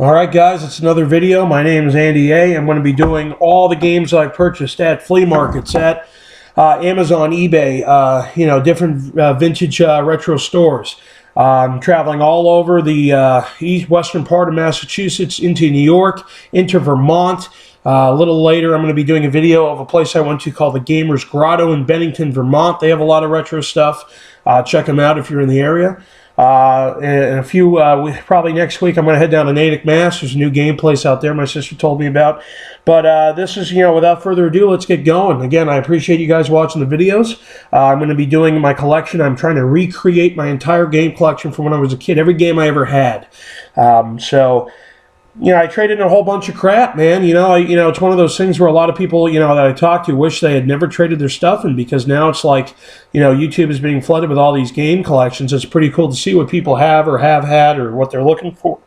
Alright guys, it's another video. My name is Andy A. I'm going to be doing all the games I've purchased at flea markets, at Amazon, eBay, different vintage retro stores. I'm traveling all over the western part of Massachusetts, into New York, into Vermont. A little later, I'm going to be doing a video of a place I went to called the Gamers Grotto in Bennington, Vermont. They have a lot of retro stuff. Check them out if you're in the area. And a few, probably next week, I'm going to head down to Natick, Mass. There's a new game place out there my sister told me about. But this is, without further ado, let's get going. Again, I appreciate you guys watching the videos. I'm going to be doing my collection. I'm trying to recreate my entire game collection from when I was a kid, every game I ever had. I traded in a whole bunch of crap, man. It's one of those things where a lot of people, that I talk to wish they had never traded their stuff in, because now it's like, YouTube is being flooded with all these game collections. It's pretty cool to see what people have or have had or what they're looking for,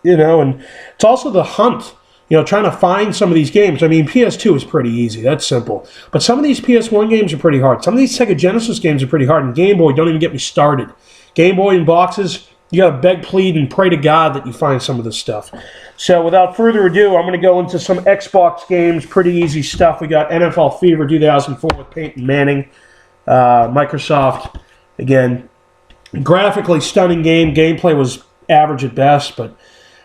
and it's also the hunt, trying to find some of these games. I mean, PS2 is pretty easy. That's simple. But some of these PS1 games are pretty hard. Some of these Sega Genesis games are pretty hard. And Game Boy, don't even get me started. Game Boy in boxes, you got to beg, plead, and pray to God that you find some of this stuff. So without further ado, I'm going to go into some Xbox games. Pretty easy stuff. We got NFL Fever 2004 with Peyton Manning. Microsoft, again, graphically stunning game. Gameplay was average at best, but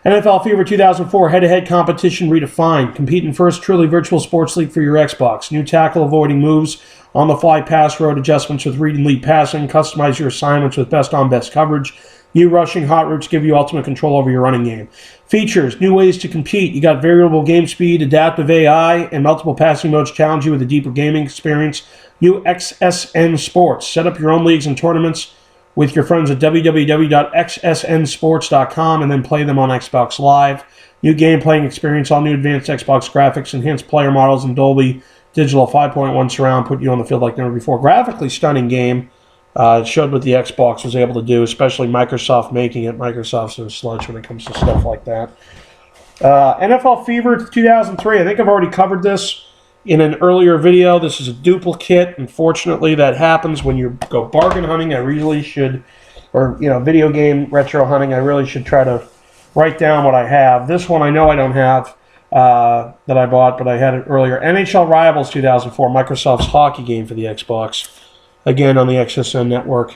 NFL Fever 2004 head-to-head competition redefined. Compete in first truly virtual sports league for your Xbox. New tackle avoiding moves, on-the-fly pass road adjustments with read and lead passing. Customize your assignments with best-on-best coverage. New rushing hot routes give you ultimate control over your running game. Features, new ways to compete. You got variable game speed, adaptive AI, and multiple passing modes challenge you with a deeper gaming experience. New XSN Sports. Set up your own leagues and tournaments with your friends at www.xsnsports.com and then play them on Xbox Live. New game playing experience, all new advanced Xbox graphics, enhanced player models, and Dolby Digital 5.1 surround put you on the field like never before. Graphically stunning game. It showed what the Xbox was able to do, especially Microsoft making it. Microsoft's a sludge when it comes to stuff like that. NFL Fever 2003. I think I've already covered this in an earlier video. This is a duplicate. Unfortunately, that happens when you go bargain hunting. I really should, or video game retro hunting, I really should try to write down what I have. This one I know I don't have that I bought, but I had it earlier. NHL Rivals 2004, Microsoft's hockey game for the Xbox. Again, on the XSN network.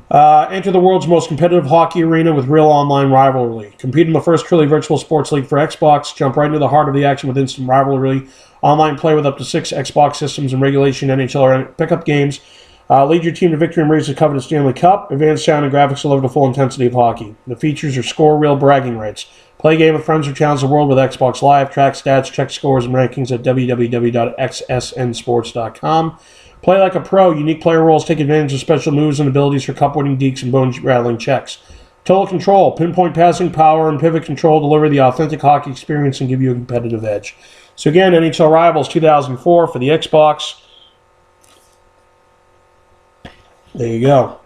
Enter the world's most competitive hockey arena with real online rivalry. Compete in the first truly virtual sports league for Xbox. Jump right into the heart of the action with instant rivalry. Online play with up to 6 Xbox systems and regulation NHL pickup games. Lead your team to victory and raise the coveted Stanley Cup. Advanced sound and graphics deliver the full intensity of hockey. The features are score real bragging rights. Play a game with friends or challenge the world with Xbox Live. Track stats, check scores, and rankings at www.xsnsports.com. Play like a pro. Unique player roles take advantage of special moves and abilities for cup-winning dekes and bone-rattling checks. Total control. Pinpoint passing, power, and pivot control deliver the authentic hockey experience and give you a competitive edge. So again, NHL Rivals 2004 for the Xbox. There you go.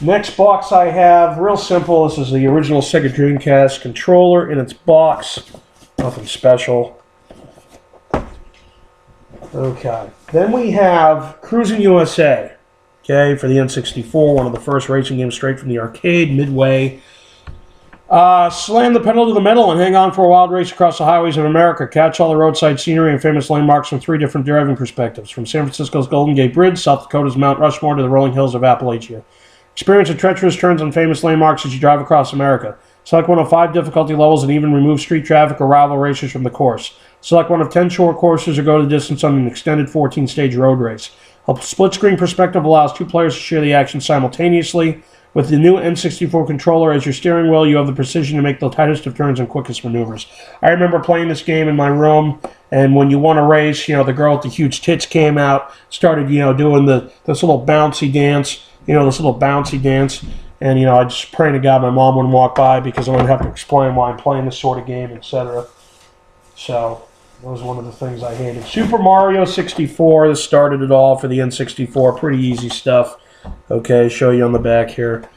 Next box I have, real simple. This is the original Sega Dreamcast controller in its box. Nothing special. Okay. Then we have Cruisin USA, okay, for the N64, one of the first racing games straight from the arcade, Midway. Slam the pedal to the metal and hang on for a wild race across the highways of America. Catch all the roadside scenery and famous landmarks from 3 different driving perspectives, from San Francisco's Golden Gate Bridge, South Dakota's Mount Rushmore, to the rolling hills of Appalachia. Experience the treacherous turns on famous landmarks as you drive across America. Select one of 5 difficulty levels and even remove street traffic or rival racers from the course. Select one of 10 short courses or go the distance on an extended 14-stage road race. A split-screen perspective allows 2 players to share the action simultaneously. With the new N64 controller as your steering wheel, you have the precision to make the tightest of turns and quickest maneuvers. I remember playing this game in my room, and when you won a race, the girl with the huge tits came out, started, doing this little bouncy dance, And, I just praying to God my mom wouldn't walk by because I wouldn't have to explain why I'm playing this sort of game, etc. So, that was one of the things I hated. Super Mario 64, this started it all for the N64. Pretty easy stuff. Okay, show you on the back here.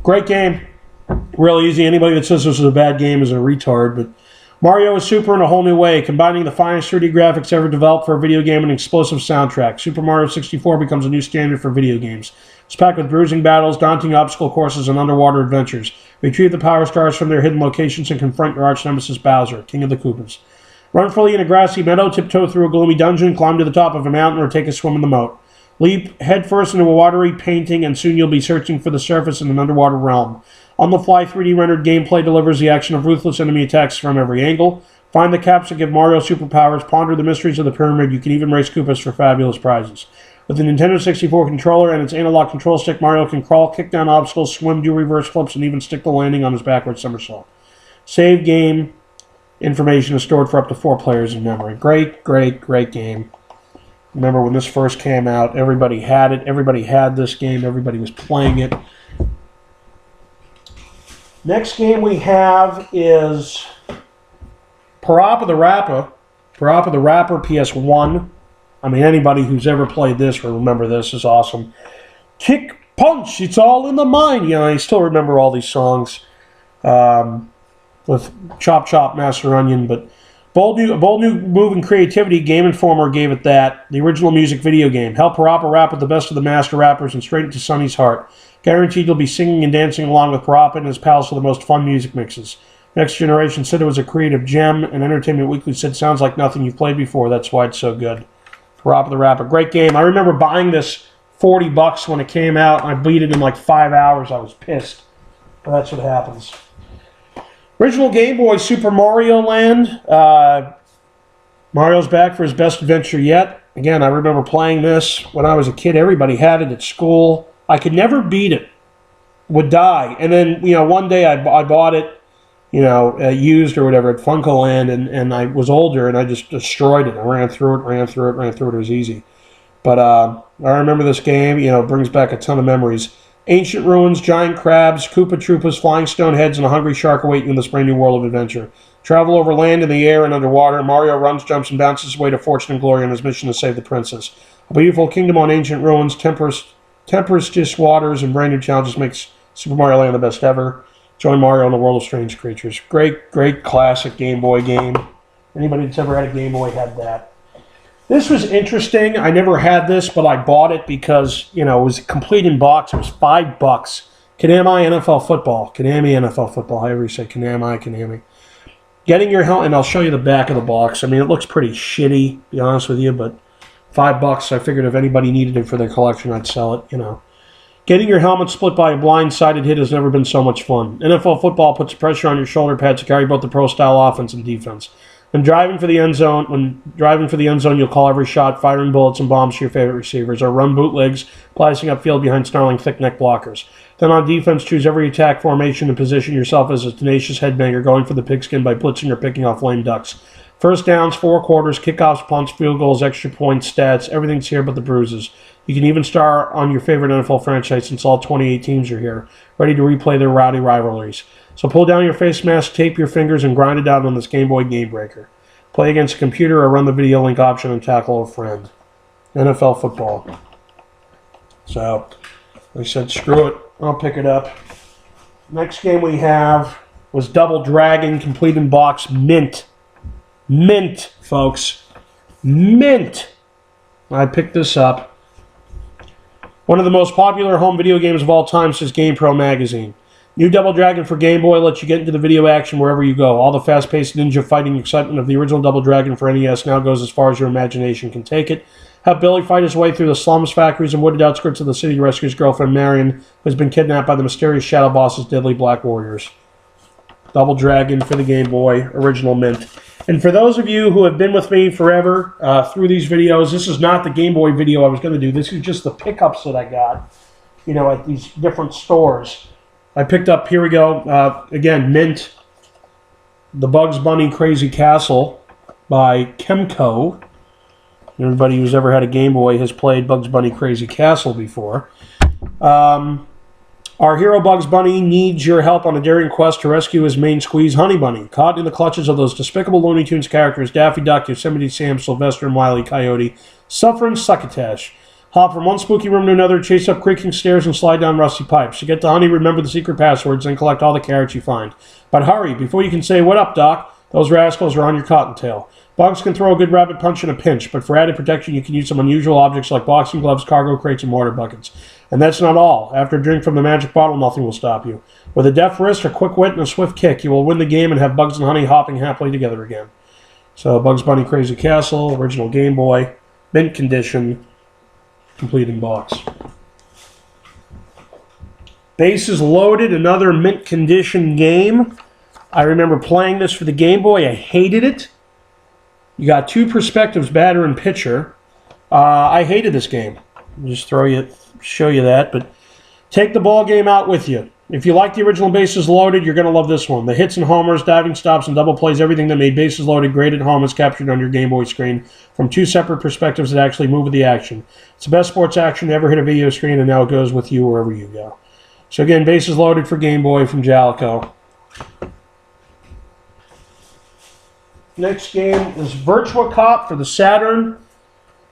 Great game. Real easy. Anybody that says this is a bad game is a retard, but Mario is super in a whole new way, combining the finest 3D graphics ever developed for a video game and an explosive soundtrack. Super Mario 64 becomes a new standard for video games. It's packed with bruising battles, daunting obstacle courses, and underwater adventures. Retrieve the Power Stars from their hidden locations and confront your arch-nemesis Bowser, King of the Koopas. Run freely in a grassy meadow, tiptoe through a gloomy dungeon, climb to the top of a mountain, or take a swim in the moat. Leap headfirst into a watery painting, and soon you'll be searching for the surface in an underwater realm. On-the-fly 3D rendered gameplay delivers the action of ruthless enemy attacks from every angle. Find the caps that give Mario superpowers, ponder the mysteries of the pyramid. You can even race Koopas for fabulous prizes. With the Nintendo 64 controller and its analog control stick, Mario can crawl, kick down obstacles, swim, do reverse flips, and even stick the landing on his backward somersault. Save game information is stored for up to 4 players in memory. Great, great, great game. Remember when this first came out, everybody had it. Everybody had this game. Everybody was playing it. Next game we have is Parappa the Rapper. Parappa the Rapper, PS1. I mean, anybody who's ever played this will remember this. Is awesome. Kick, punch, it's all in the mind. You know, I still remember all these songs with Chop Chop, Master Onion. But bold new move and creativity. Game Informer gave it that. The original music video game. Help Parappa rap with the best of the master rappers and straight into Sonny's heart. Guaranteed you'll be singing and dancing along with Parappa and his pals for the most fun music mixes. Next Generation said it was a creative gem, and Entertainment Weekly said sounds like nothing you've played before. That's why it's so good. Parappa the Rapper, great game. I remember buying this $40 when it came out, and I beat it in like 5 hours. I was pissed, but that's what happens. Original Game Boy, Super Mario Land. Mario's back for his best adventure yet. Again, I remember playing this when I was a kid. Everybody had it at school. I could never beat it. Would die. And then, you know, one day I bought it, you know, used or whatever at FuncoLand, and I was older, and I just destroyed it. I ran through it. It was easy. But I remember this game. You know, it brings back a ton of memories. Ancient ruins, giant crabs, Koopa Troopas, flying stone heads, and a hungry shark await you in this brand new world of adventure. Travel over land, in the air, and underwater. Mario runs, jumps, and bounces his way to fortune and glory on his mission to save the princess. A beautiful kingdom on ancient ruins, tempestuous waters, and brand new challenges makes Super Mario Land the best ever. Join Mario in the world of strange creatures. Great, great classic Game Boy game. Anybody that's ever had a Game Boy had that. This was interesting. I never had this, but I bought it because, you know, it was complete in box. It was $5. Konami NFL Football. Konami NFL Football. However you say Konami. Getting your helmet, and I'll show you the back of the box. I mean, it looks pretty shitty, to be honest with you, but $5. I figured if anybody needed it for their collection, I'd sell it, you know. Getting your helmet split by a blindsided hit has never been so much fun. NFL football puts pressure on your shoulder pads to carry both the pro-style offense and defense. When driving for the end zone, you'll call every shot, firing bullets and bombs to your favorite receivers, or run bootlegs, blasting upfield behind snarling thick-neck blockers. Then on defense, choose every attack formation and position yourself as a tenacious headbanger, going for the pigskin by blitzing or picking off lame ducks. First downs, 4 quarters, kickoffs, punts, field goals, extra points, stats, everything's here but the bruises. You can even star on your favorite NFL franchise since all 28 teams are here, ready to replay their rowdy rivalries. So pull down your face mask, tape your fingers, and grind it out on this Game Boy Game Breaker. Play against a computer or run the video link option and tackle a friend. NFL football. So, I said, screw it. I'll pick it up. Next game we have was Double Dragon, complete in box, mint. Mint, folks. Mint. I picked this up. One of the most popular home video games of all time, says GamePro magazine. New Double Dragon for Game Boy lets you get into the video action wherever you go. All the fast-paced ninja fighting excitement of the original Double Dragon for NES now goes as far as your imagination can take it. Help Billy fight his way through the slums, factories, and wooded outskirts of the city to rescue his girlfriend Marion, who has been kidnapped by the mysterious Shadow Boss's deadly black warriors. Double Dragon for the Game Boy, original mint. And for those of you who have been with me forever through these videos, this is not the Game Boy video I was going to do. This is just the pickups that I got, you know, at these different stores. I picked up, here we go, again, mint, the Bugs Bunny Crazy Castle by Kemco. Everybody who's ever had a Game Boy has played Bugs Bunny Crazy Castle before. Our hero Bugs Bunny needs your help on a daring quest to rescue his main squeeze, Honey Bunny, caught in the clutches of those despicable Looney Tunes characters, Daffy Duck, Yosemite Sam, Sylvester, and Wile E. Coyote, suffering succotash. Hop from one spooky room to another, chase up creaking stairs, and slide down rusty pipes. To get to Honey, remember the secret passwords, and collect all the carrots you find. But hurry, before you can say, "What up, Doc?" Those rascals are on your cottontail. Bugs can throw a good rabbit punch in a pinch, but for added protection, you can use some unusual objects like boxing gloves, cargo crates, and water buckets. And that's not all. After a drink from the magic bottle, nothing will stop you. With a deft wrist, a quick wit, and a swift kick, you will win the game and have Bugs and Honey hopping happily together again. So, Bugs Bunny Crazy Castle, original Game Boy, mint condition, complete in box. Bases Loaded, another mint condition game. I remember playing this for the Game Boy. I hated it. You got two perspectives, batter and pitcher. I hated this game. I'll just show you that. But take the ball game out with you. If you like the original Bases Loaded, you're going to love this one. The hits and homers, diving stops, and double plays, everything that made Bases Loaded great at home is captured on your Game Boy screen from two separate perspectives that actually move with the action. It's the best sports action to ever hit a video screen, and now it goes with you wherever you go. So again, Bases Loaded for Game Boy from Jalico. Next game is Virtua Cop for the Saturn.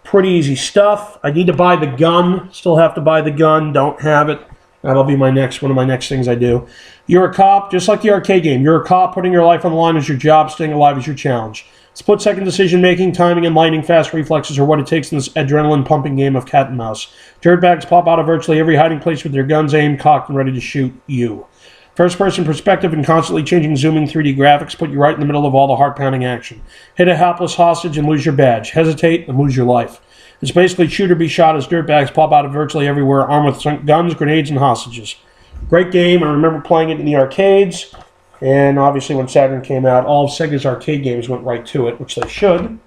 Pretty easy stuff. I need to buy the gun. Still have to buy the gun. Don't have it. That'll be one of my next things I do. You're a cop, just like the arcade game. You're a cop, putting your life on the line as your job, staying alive is your challenge. Split-second decision-making, timing, and lightning fast reflexes are what it takes in this adrenaline-pumping game of cat and mouse. Dirtbags pop out of virtually every hiding place with their guns aimed, cocked, and ready to shoot you. First-person perspective and constantly changing zooming 3D graphics put you right in the middle of all the heart-pounding action. Hit a hapless hostage and lose your badge. Hesitate and lose your life. It's basically shoot or be shot as dirtbags pop out of virtually everywhere, armed with guns, grenades, and hostages. Great game. I remember playing it in the arcades. And obviously when Saturn came out, all of Sega's arcade games went right to it, which they should.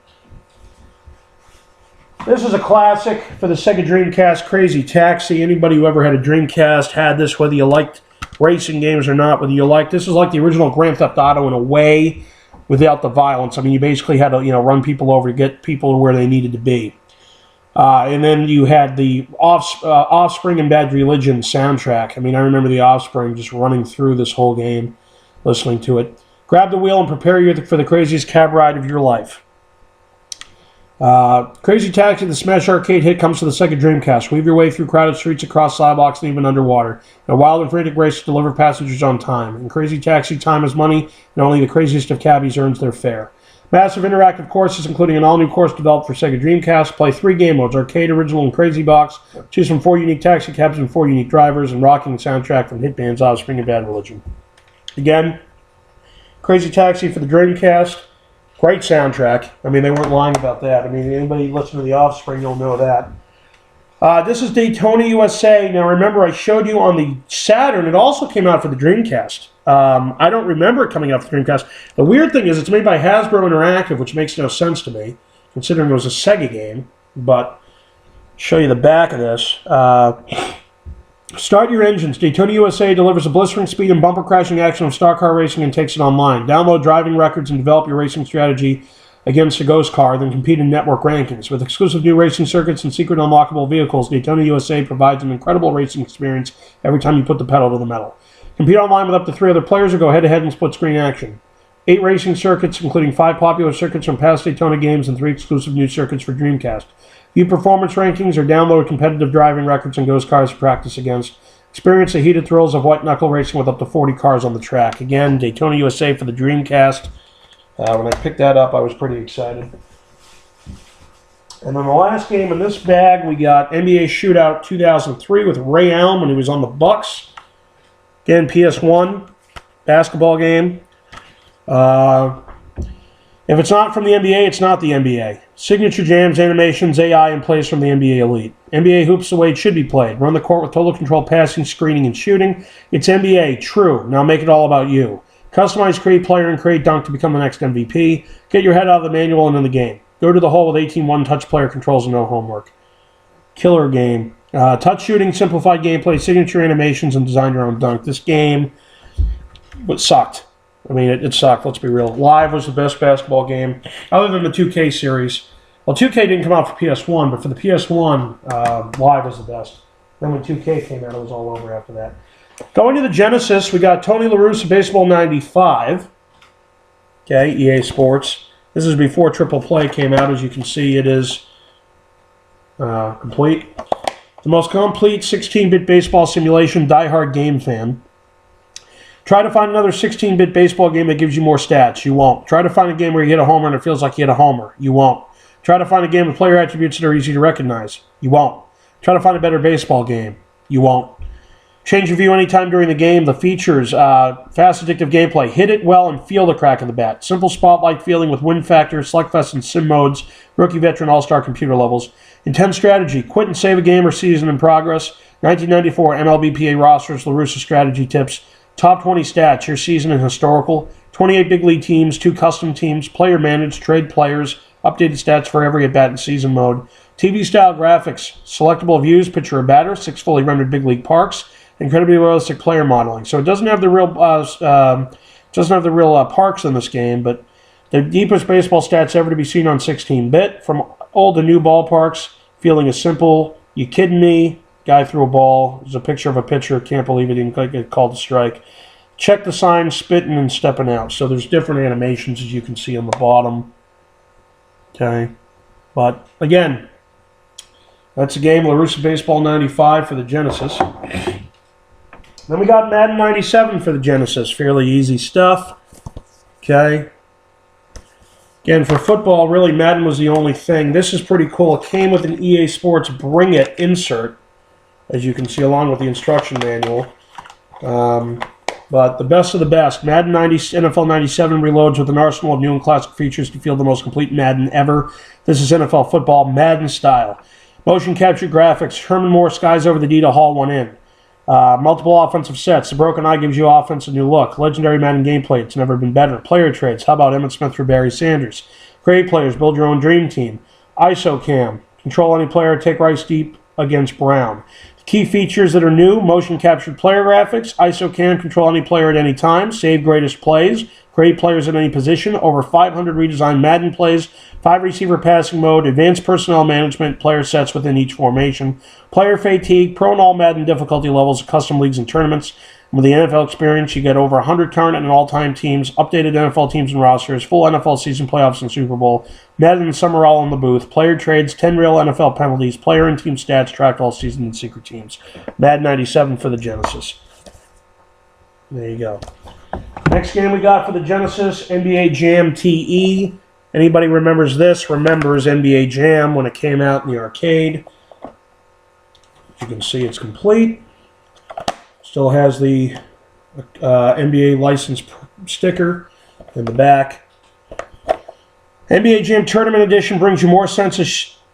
This is a classic for the Sega Dreamcast, Crazy Taxi. Anybody who ever had a Dreamcast had this, whether you liked racing games or not, whether you liked... This is like the original Grand Theft Auto in a way, without the violence. I mean, you basically had to, run people over to get people to where they needed to be. And then you had the Offspring and Bad Religion soundtrack. I mean, I remember the Offspring just running through this whole game, listening to it. Grab the wheel and prepare you for the craziest cab ride of your life. Crazy Taxi, the smash arcade hit, comes to the Sega Dreamcast. Weave your way through crowded streets, across sidewalks, and even underwater. In a wild and frantic race to deliver passengers on time. In Crazy Taxi, time is money, and only the craziest of cabbies earns their fare. Massive interactive courses, including an all-new course developed for Sega Dreamcast. Play 3 game modes, Arcade, Original, and Crazy Box. Choose from 4 unique taxi cabs and 4 unique drivers, and rocking soundtrack from hit bands Offspring and Bad Religion. Again, Crazy Taxi for the Dreamcast. Great soundtrack. I mean, they weren't lying about that. I mean, anybody listening to the Offspring, you'll know that. This is Daytona USA. Now, remember, I showed you on the Saturn. It also came out for the Dreamcast. I don't remember it coming out for the Dreamcast. The weird thing is it's made by Hasbro Interactive, which makes no sense to me, considering it was a Sega game. But I'll show you the back of this. Start your engines. Daytona USA delivers a blistering speed and bumper crashing action of stock car racing and takes it online. Download driving records and develop your racing strategy against a ghost car, then compete in network rankings. With exclusive new racing circuits and secret unlockable vehicles, Daytona USA provides an incredible racing experience every time you put the pedal to the metal. Compete online with up to 3 other players or go head-to-head in split-screen action. 8 racing circuits, including 5 popular circuits from past Daytona games and 3 exclusive new circuits for Dreamcast. View performance rankings or download competitive driving records and ghost cars to practice against. Experience the heated thrills of white-knuckle racing with up to 40 cars on the track. Again, Daytona USA for the Dreamcast. When I picked that up, I was pretty excited. And then the last game in this bag, we got NBA Shootout 2003 with Ray Allen when he was on the Bucks. Again, PS1 basketball game. If it's not from the NBA, it's not the NBA. Signature jams, animations, AI, and plays from the NBA Elite. NBA hoops the way it should be played. Run the court with total control, passing, screening, and shooting. It's NBA, true. Now make it all about you. Customize, create player, and create dunk to become the next MVP. Get your head out of the manual and in the game. Go to the hole with 18 one-touch player controls and no homework. Killer game. Touch shooting, simplified gameplay, signature animations, and design your own dunk. This game sucked. I mean, it sucked, let's be real. Live was the best basketball game, other than the 2K series. Well, 2K didn't come out for PS1, but for the PS1, Live was the best. Then when 2K came out, it was all over after that. Going to the Genesis, we got Tony LaRussa Baseball 95. Okay, EA Sports. This is before Triple Play came out. As you can see, it is complete. The most complete 16-bit baseball simulation, diehard game fan. Try to find another 16-bit baseball game that gives you more stats. You won't. Try to find a game where you hit a homer and it feels like you hit a homer. You won't. Try to find a game with player attributes that are easy to recognize. You won't. Try to find a better baseball game. You won't. Change your view anytime during the game. The features, fast, addictive gameplay. Hit it well and feel the crack of the bat. Simple spotlight feeling with win factor, select fest and sim modes, rookie, veteran, all-star computer levels. Intense strategy. Quit and save a game or season in progress. 1994 MLBPA rosters, LaRussa strategy tips. Top 20 stats, your season and historical. 28 big league teams, 2 custom teams, player managed, trade players, updated stats for every at-bat and season mode. TV-style graphics, selectable views, picture a batter, 6 fully rendered big league parks. Incredibly realistic player modeling. So it doesn't have the real parks in this game, but the deepest baseball stats ever to be seen on 16-bit. From old to new ballparks, feeling is simple. You kidding me? Guy threw a ball. There's a picture of a pitcher. Can't believe it didn't get called a strike. Check the sign, spitting and stepping out. So there's different animations, as you can see on the bottom. Okay, but again, that's a game. LaRussa Baseball 95 for the Genesis. Then we got Madden 97 for the Genesis. Fairly easy stuff. Okay. Again, for football, really, Madden was the only thing. This is pretty cool. It came with an EA Sports Bring It insert, as you can see, along with the instruction manual. But the best of the best. Madden NFL 97 reloads with an arsenal of new and classic features to feel the most complete Madden ever. This is NFL football Madden style. Motion capture graphics. Herman Moore skies over the D to haul one in. Multiple offensive sets. The broken eye gives you offense a new look. Legendary Madden gameplay. It's never been better. Player trades. How about Emmitt Smith for Barry Sanders? Great players. Build your own dream team. ISO cam. Control any player. Take Rice deep against Brown. Key features that are new. Motion captured player graphics. ISO cam. Control any player at any time. Save greatest plays. Great players at any position. Over 500 redesigned Madden plays. 5 receiver passing mode. Advanced personnel management. Player sets within each formation. Player fatigue. Pro and all Madden difficulty levels. Custom leagues and tournaments. And with the NFL experience, you get over 100 current and all-time teams. Updated NFL teams and rosters. Full NFL season playoffs and Super Bowl. Madden and Summer all in the booth. Player trades. 10 real NFL penalties. Player and team stats tracked all season and secret teams. Madden 97 for the Genesis. There you go. Next game we got for the Genesis, NBA Jam TE. Anybody remembers this? Remembers NBA Jam when it came out in the arcade. As you can see, it's complete. Still has the NBA license sticker in the back. NBA Jam Tournament Edition brings you more sense of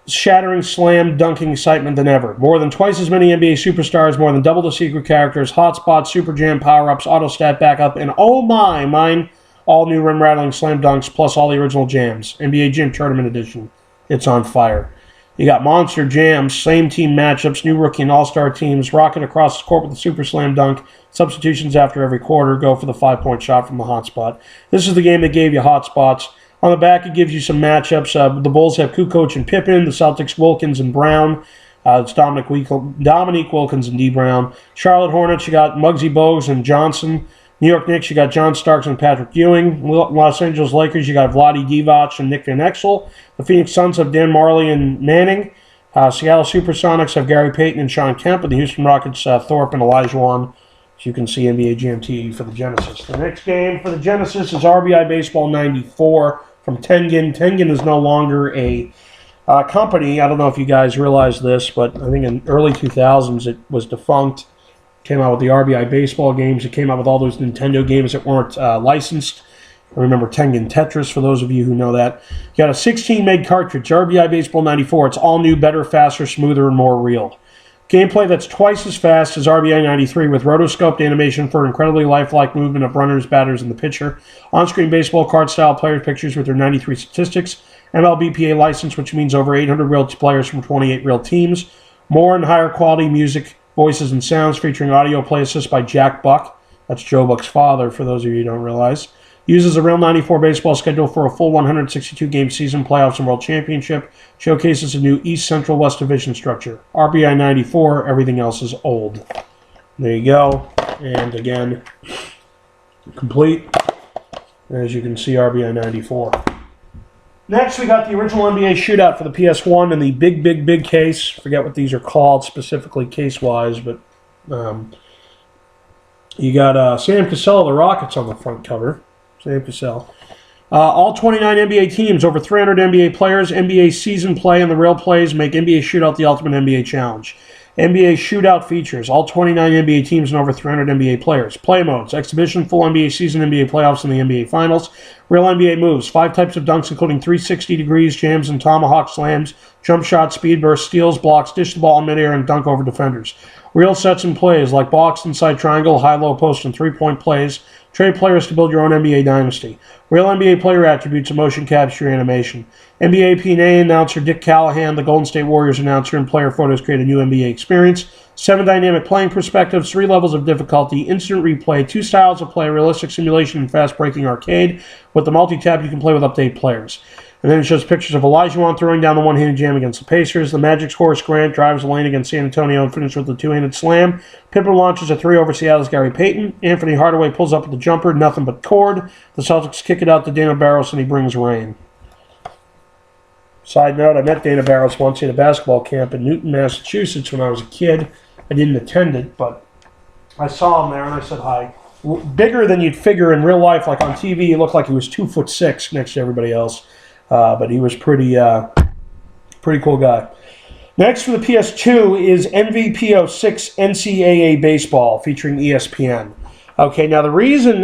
shattering slam dunking excitement than ever. More than twice as many NBA superstars, more than double the secret characters, hotspots, super jam power-ups, auto stat backup, and oh my, mine, all new rim rattling slam dunks, plus all the original jams. NBA Jam Tournament Edition. It's on fire. You got monster jams, same team matchups, new rookie and all-star teams, rocket across the court with a super slam dunk, substitutions after every quarter, go for the 5-point shot from the hotspot. This is the game that gave you hotspots. On the back, it gives you some matchups. The Bulls have Kukoc and Pippen. The Celtics, Wilkins and Brown. It's Dominique Wilkins and D. Brown. Charlotte Hornets, you got Muggsy Bogues and Johnson. New York Knicks, you got John Starks and Patrick Ewing. Los Angeles Lakers, you got Vlade Divac and Nick Van Exel. The Phoenix Suns have Dan Marley and Manning. Seattle Supersonics have Gary Payton and Sean Kemp. And the Houston Rockets, Thorpe and Olajuwon. As you can see, NBA Jam TE for the Genesis. The next game for the Genesis is RBI Baseball 94 from Tengen. Tengen is no longer a company. I don't know if you guys realize this, but I think in early 2000s it was defunct. Came out with the RBI Baseball games. It came out with all those Nintendo games that weren't licensed. I remember Tengen Tetris, for those of you who know that. You got a 16-meg cartridge, RBI Baseball 94. It's all new, better, faster, smoother, and more real. Gameplay that's twice as fast as RBI 93 with rotoscoped animation for incredibly lifelike movement of runners, batters, and the pitcher. On-screen baseball card-style player pictures with their 93 statistics. MLBPA license, which means over 800 real players from 28 real teams. More and higher quality music, voices, and sounds featuring audio play assist by Jack Buck. That's Joe Buck's father, for those of you who don't realize. Uses a real 94 baseball schedule for a full 162-game season, playoffs, and world championship. Showcases a new East Central West Division structure. RBI 94, everything else is old. There you go. And again, complete. As you can see, RBI 94. Next, we got the original NBA Shootout for the PS1 in the big case. Forget what these are called specifically case-wise, but you got Sam Cassell of the Rockets on the front cover. Sam Cassell. All 29 NBA teams, over 300 NBA players, NBA season play, and the real plays make NBA Shootout the ultimate NBA challenge. NBA Shootout features all 29 NBA teams and over 300 NBA players. Play modes, exhibition, full NBA season, NBA playoffs, and the NBA finals. Real NBA moves, 5 types of dunks including 360 degrees, jams, and tomahawk slams, jump shots, speed bursts, steals, blocks, dish the ball in midair, and dunk over defenders. Real sets and plays like box, inside triangle, high-low post, and three-point plays. Trade players to build your own NBA dynasty. Real NBA player attributes and motion capture animation. NBA P&A announcer Dick Callahan, the Golden State Warriors announcer, and player photos create a new NBA experience. 7 dynamic playing perspectives, 3 levels of difficulty, instant replay, 2 styles of play, realistic simulation, and fast-breaking arcade. With the multi-tap, you can play with update players. And then it shows pictures of Olajuwon throwing down the one-handed jam against the Pacers. The Magic's Horace Grant drives the lane against San Antonio and finishes with a 2-handed slam. Pippen launches a 3 over Seattle's Gary Payton. Anthony Hardaway pulls up with the jumper, nothing but cord. The Celtics kick it out to Dana Barros, and he brings rain. Side note, I met Dana Barros once at a basketball camp in Newton, Massachusetts when I was a kid. I didn't attend it, but I saw him there, and I said hi. Bigger than you'd figure in real life. Like on TV, he looked like he was 2'6" next to everybody else. But he was pretty cool guy. Next for the PS2 is MVP06 NCAA Baseball featuring ESPN. Okay, now the reason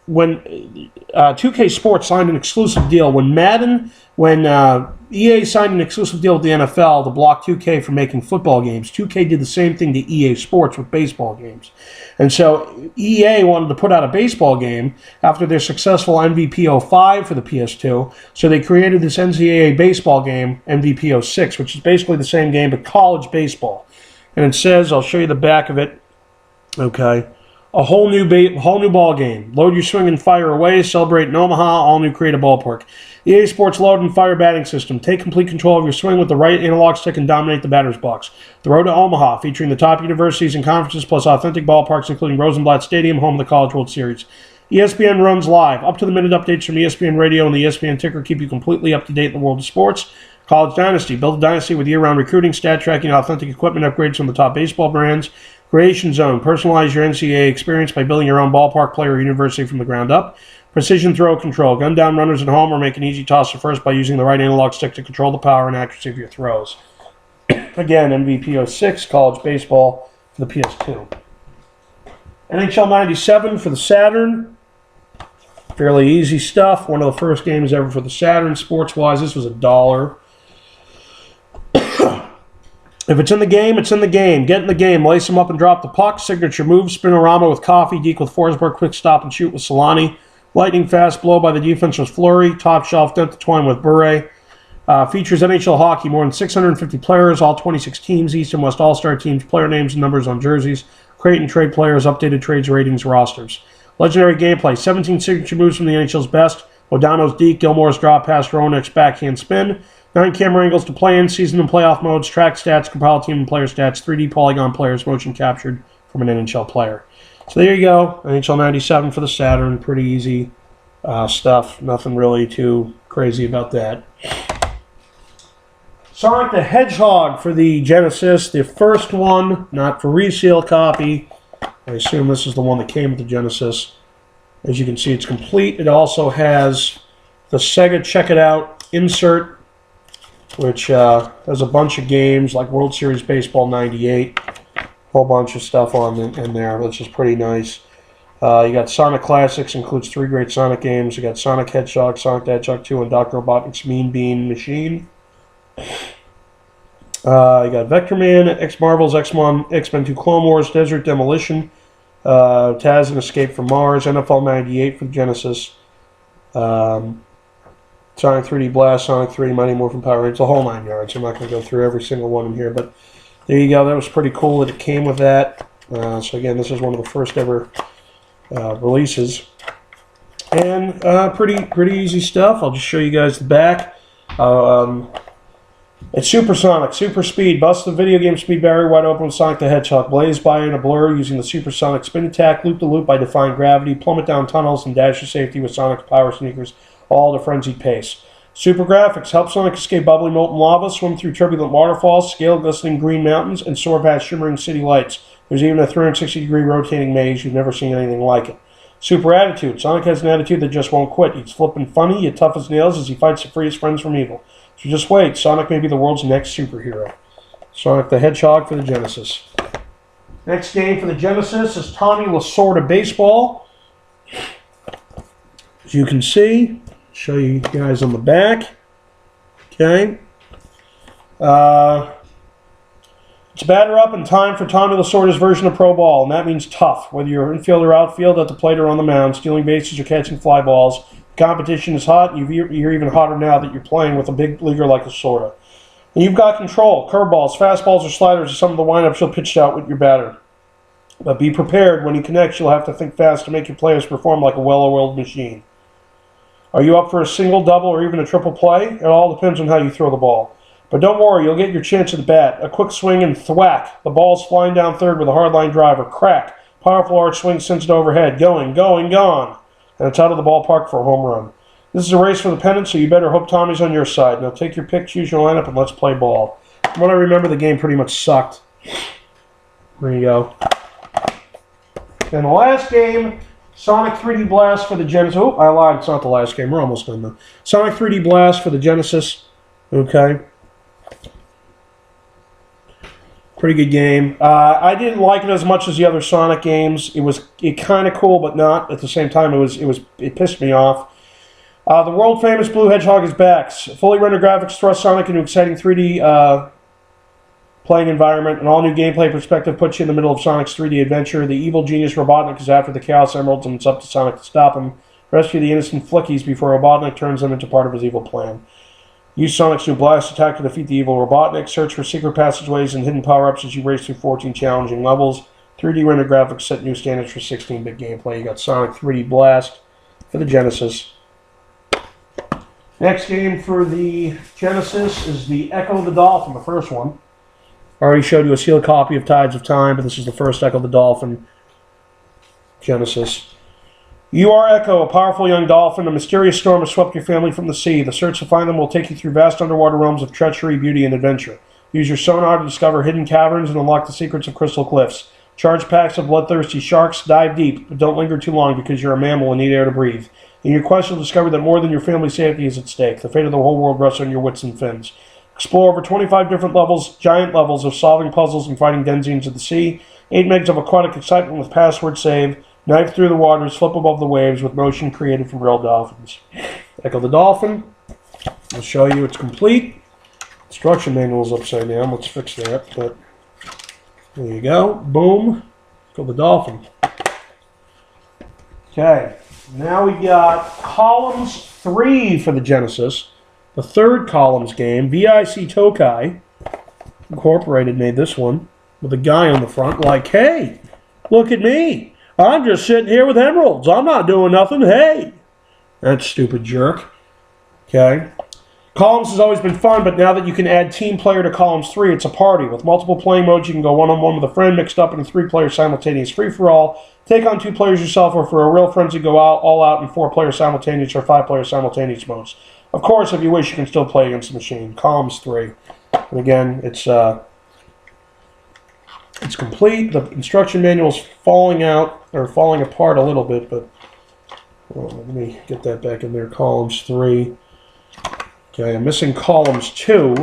when 2K Sports signed an exclusive deal, when EA signed an exclusive deal with the NFL to block 2K from making football games, 2K did the same thing to EA Sports with baseball games. And so EA wanted to put out a baseball game after their successful MVP05 for the PS2, so they created this NCAA baseball game, MVP06, which is basically the same game but college baseball. And it says, I'll show you the back of it, okay, a whole new ball game. Load your swing and fire away, celebrate in Omaha, all new creative ballpark. EA Sports load and fire batting system. Take complete control of your swing with the right analog stick and dominate the batter's box. The road to Omaha, featuring the top universities and conferences plus authentic ballparks including Rosenblatt Stadium, home of the College World Series. ESPN runs live. Up-to-the-minute updates from ESPN Radio and the ESPN ticker keep you completely up to date in the world of sports. College Dynasty. Build a dynasty with year-round recruiting, stat tracking, authentic equipment upgrades from the top baseball brands. Creation Zone. Personalize your NCAA experience by building your own ballpark, player, or university from the ground up. Precision throw control. Gun down runners at home or make an easy toss to first by using the right analog stick to control the power and accuracy of your throws. Again, MVP06, college baseball for the PS2. NHL 97 for the Saturn. Fairly easy stuff. One of the first games ever for the Saturn. Sports-wise, this was $1. If it's in the game, it's in the game. Get in the game. Lace them up and drop the puck. Signature move. Spinorama with Coffee. Deke with Forsberg. Quick stop and shoot with Solani. Lightning fast blow by the defense with Fleury. Top shelf dent to twine with Bure. Features NHL hockey. More than 650 players. All 26 teams. East and West All-Star teams. Player names and numbers on jerseys. Create and trade players. Updated trades, ratings, rosters. Legendary gameplay. 17 signature moves from the NHL's best. O'Donnell's Deke. Gilmore's drop pass. Rowanek's backhand spin. 9 camera angles to play in, season and playoff modes, track stats, compile team and player stats, 3D polygon players, motion captured from an NHL player. So there you go, NHL 97 for the Saturn, pretty easy stuff, nothing really too crazy about that. Sonic the Hedgehog for the Genesis, the first one, not for resale copy. I assume this is the one that came with the Genesis. As you can see, it's complete. It also has the Sega Check It Out insert, which has a bunch of games like World Series Baseball 98, a whole bunch of stuff on in there, which is pretty nice. You got Sonic Classics, includes 3 great Sonic games. You got Sonic Hedgehog, Sonic the Hedgehog 2, and Dr. Robotnik's Mean Bean Machine. You got Vector Man, X-Marvels, X-Men 2 Clone Wars, Desert Demolition, Taz and Escape from Mars, NFL 98 for the Genesis. Sonic 3D Blast, Sonic 3, Mighty Morphin Power Rangers, the whole 9 yards. I'm not going to go through every single one in here, but there you go. That was pretty cool that it came with that. So again, this is one of the first ever releases. And pretty easy stuff. I'll just show you guys the back. It's supersonic, super speed, bust the video game speed barrier wide open with Sonic the Hedgehog, blaze by in a blur using the supersonic spin attack, loop the loop by defying gravity, plummet down tunnels, and dash to safety with Sonic's power sneakers, all at a frenzied pace. Super graphics, help Sonic escape bubbly molten lava, swim through turbulent waterfalls, scale glistening green mountains, and soar past shimmering city lights. There's even a 360-degree rotating maze. You've never seen anything like it. Super attitude, Sonic has an attitude that just won't quit. He's flippin' funny, yet tough as nails as he fights to free his friends from evil. So just wait, Sonic may be the world's next superhero. Sonic the Hedgehog for the Genesis. Next game for the Genesis is Tommy LaRussa Baseball. As you can see, show you guys on the back. Okay. It's batter up in time for Tommy LaRussa's version of pro ball, and that means tough. Whether you're infield or outfield, at the plate or on the mound, stealing bases or catching fly balls, the competition is hot, and you're even hotter now that you're playing with a big leaguer like LaRussa. And you've got control. Curveballs, fastballs, or sliders are some of the windups you'll pitch out with your batter. But be prepared. When he connects, you'll have to think fast to make your players perform like a well-oiled machine. Are you up for a single, double, or even a triple play? It all depends on how you throw the ball. But don't worry, you'll get your chance at the bat. A quick swing and thwack. The ball's flying down third with a hardline driver. Crack. Powerful arch swing sends it overhead. Going, gone. And it's out of the ballpark for a home run. This is a race for the pennant, so you better hope Tommy's on your side. Now take your pick, choose your lineup, and let's play ball. From what I remember, the game pretty much sucked. There you go. And the last game, Sonic 3D Blast for the Genesis. Oh, I lied. It's not the last game. We're almost done, though. Sonic 3D Blast for the Genesis. Okay. Pretty good game. I didn't like it as much as the other Sonic games. It kind of cool, but not at the same time. It pissed me off. The world famous Blue Hedgehog is back. Fully rendered graphics thrust Sonic into exciting 3D playing environment. An all new gameplay perspective puts you in the middle of Sonic's 3D adventure. The evil genius Robotnik is after the Chaos Emeralds, and it's up to Sonic to stop him. Rescue the innocent Flickies before Robotnik turns them into part of his evil plan. Use Sonic's new blast attack to defeat the evil Robotnik. Search for secret passageways and hidden power-ups as you race through 14 challenging levels. 3D rendered graphics set new standards for 16-bit gameplay. You got Sonic 3D Blast for the Genesis. Next game for the Genesis is the Echo the Dolphin, the first one. I already showed you a sealed copy of Tides of Time, but this is the first Echo the Dolphin Genesis. You are Echo, a powerful young dolphin. A mysterious storm has swept your family from the sea. The search to find them will take you through vast underwater realms of treachery, beauty, and adventure. Use your sonar to discover hidden caverns and unlock the secrets of crystal cliffs. Charge packs of bloodthirsty sharks, dive deep, but don't linger too long because you're a mammal and need air to breathe. In your quest, you'll discover that more than your family's safety is at stake. The fate of the whole world rests on your wits and fins. Explore over 25 different levels, giant levels of solving puzzles and fighting denizens of the sea. 8 megs of aquatic excitement with password save. Knife through the waters, flip above the waves with motion created from real dolphins. Echo the Dolphin. I'll show you it's complete. Instruction manual is upside down. Let's fix that. But there you go. Boom. Echo the Dolphin. Okay. Now we got Columns 3 for the Genesis. The third Columns game. VIC Tokai Incorporated made this one with a guy on the front like, hey, look at me. I'm just sitting here with emeralds. I'm not doing nothing. Hey. That stupid jerk. Okay. Columns has always been fun, but now that you can add team player to Columns 3, it's a party. With multiple playing modes, you can go one-on-one with a friend mixed up in a 3-player simultaneous free-for-all. Take on 2 players yourself, or for a real frenzy, go all out in 4-player simultaneous or 5-player simultaneous modes. Of course, if you wish, you can still play against the machine. Columns 3. And again, it's complete. The instruction manual is falling apart a little bit, but let me get that back in there. Columns 3. Okay, I'm missing Columns 2.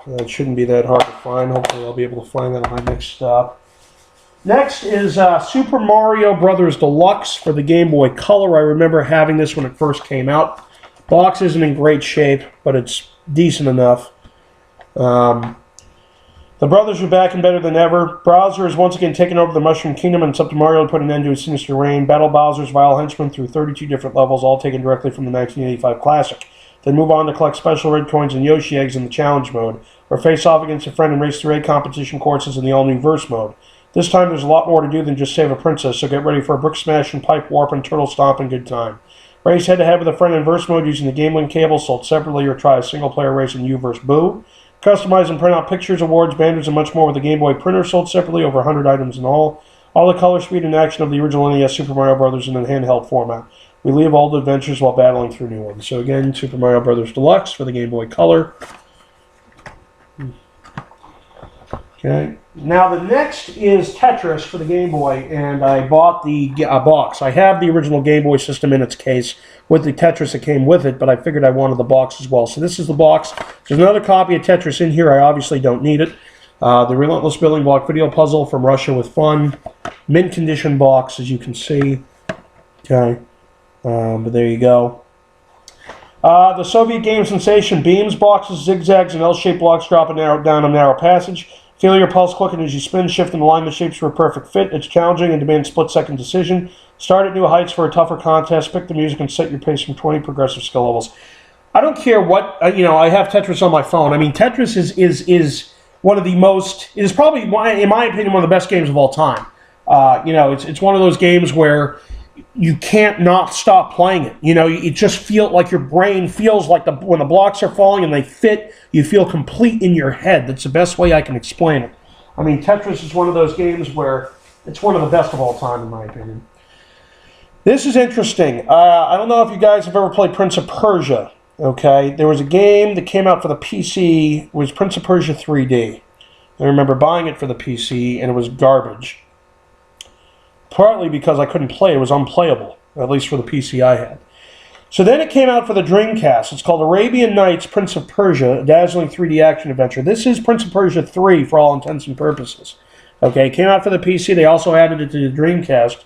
That shouldn't be that hard to find. Hopefully I'll be able to find that on my next stop. Next is Super Mario Brothers Deluxe for the Game Boy Color. I remember having this when it first came out. Box isn't in great shape, but it's decent enough. The brothers are back and better than ever. Bowser is once again taking over the Mushroom Kingdom, and it's up to Mario to put an end to his sinister reign. Battle Bowser's vile henchmen through 32 different levels, all taken directly from the 1985 classic. Then move on to collect special red coins and Yoshi eggs in the challenge mode, or face off against a friend and race through 8 competition courses in the all-new Verse mode. This time there's a lot more to do than just save a princess, so get ready for a brick smash and pipe warp and turtle stomp and good time. Race head-to-head with a friend in Verse mode using the Game Link cable sold separately, or try a single-player race in U-Verse Boo. Customize and print out pictures, awards, banners, and much more with the Game Boy printer, sold separately, over 100 items in all. All the color, speed, and action of the original NES Super Mario Bros. In a handheld format. Relive old adventures while battling through new ones. So again, Super Mario Bros. Deluxe for the Game Boy Color. Okay. Now the next is Tetris for the Game Boy, and I bought the box. I have the original Game Boy system in its case with the Tetris that came with it, but I figured I wanted the box as well. So this is the box. There's another copy of Tetris in here. I obviously don't need it. The Relentless Building Block Video Puzzle from Russia with Fun. Mint condition box, as you can see. Okay. But there you go. The Soviet game sensation beams, boxes, zigzags, and L-shaped blocks drop down a narrow passage. Feel your pulse quicken as you spin, shift, and align the shapes for a perfect fit. It's challenging and demands split-second decision. Start at new heights for a tougher contest. Pick the music and set your pace from 20 progressive skill levels. I don't care what, I have Tetris on my phone. I mean, Tetris is one of the most, it is probably, in my opinion, one of the best games of all time. It's one of those games where you can't not stop playing it. You just feel like your brain feels like when the blocks are falling and they fit, you feel complete in your head. That's the best way I can explain it. I mean, Tetris is one of those games where it's one of the best of all time, in my opinion. This is interesting. I don't know if you guys have ever played Prince of Persia. Okay, there was a game that came out for the PC. It was Prince of Persia 3D. I remember buying it for the PC, and it was garbage. Partly because I couldn't play. It was unplayable, at least for the PC I had. So then it came out for the Dreamcast. It's called Arabian Nights Prince of Persia, a dazzling 3D action adventure. This is Prince of Persia 3 for all intents and purposes. Okay, it came out for the PC. They also added it to the Dreamcast.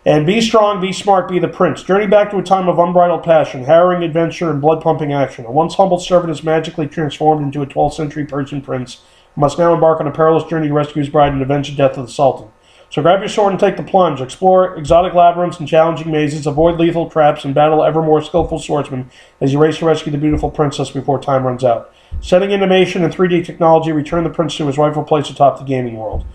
And be strong, be smart, be the prince. Journey back to a time of unbridled passion, harrowing adventure, and blood-pumping action. A once humble servant is magically transformed into a 12th century Persian prince who must now embark on a perilous journey to rescue his bride and avenge the death of the Sultan. So grab your sword and take the plunge. Explore exotic labyrinths and challenging mazes. Avoid lethal traps and battle ever more skillful swordsmen as you race to rescue the beautiful princess before time runs out. Setting animation and 3D technology, return the prince to his rightful place atop the gaming world.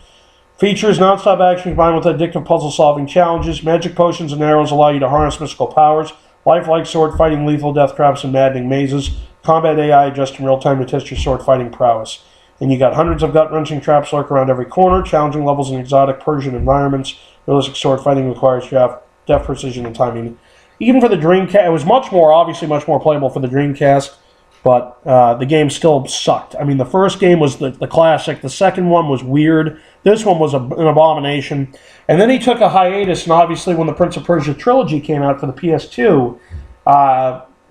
Features non-stop action combined with addictive puzzle-solving challenges. Magic potions and arrows allow you to harness mystical powers. Lifelike sword fighting, lethal death traps, and maddening mazes. Combat AI adjusts in real time to test your sword fighting prowess. And you got hundreds of gut-wrenching traps lurk around every corner, challenging levels in exotic Persian environments. Realistic sword fighting requires deft precision and timing. Even for the Dreamcast, it was obviously much more playable for the Dreamcast, but the game still sucked. I mean, the first game was the classic. The second one was weird. This one was an abomination. And then he took a hiatus, and obviously when the Prince of Persia trilogy came out for the PS2,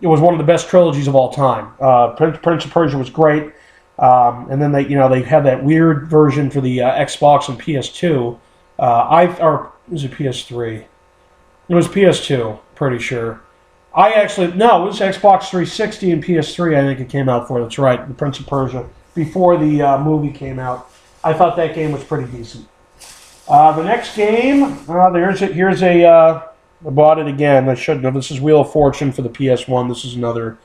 it was one of the best trilogies of all time. Prince of Persia was great. And then they had that weird version for the Xbox and PS2. Or was it PS3? It was PS2, pretty sure. It was Xbox 360 and PS3. I think it came out for. That's right, the Prince of Persia before the movie came out. I thought that game was pretty decent. The next game, here's I bought it again. I shouldn't have. This is Wheel of Fortune for the PS1. This is another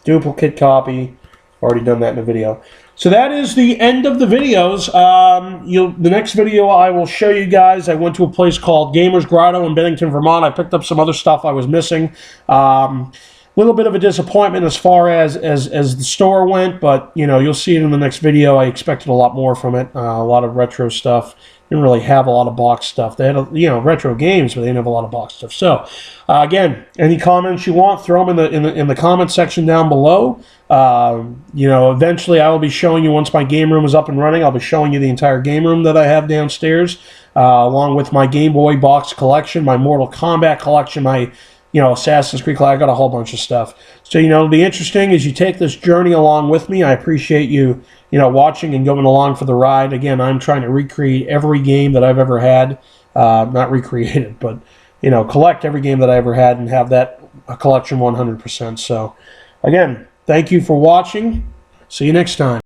duplicate copy. Already done that in a video. So that is the end of the videos. The next video I will show you guys, I went to a place called Gamers Grotto in Bennington, Vermont. I picked up some other stuff I was missing. Little bit of a disappointment as far as the store went, but you'll see it in the next video. I expected a lot more from it. A lot of retro stuff. Didn't really have a lot of box stuff. They had retro games, but they didn't have a lot of box stuff. So again, any comments you want, throw them in the comment section down below. Eventually I will be showing you, once my game room is up and running, I'll be showing you the entire game room that I have downstairs, along with my Game Boy box collection, my Mortal Kombat collection, my Assassin's Creed collection. I got a whole bunch of stuff. So it'll be interesting as you take this journey along with me. I appreciate you watching and going along for the ride. Again, I'm trying to recreate every game that I've ever had. Not recreate it, but collect every game that I ever had and have that collection 100%. So again, thank you for watching. See you next time.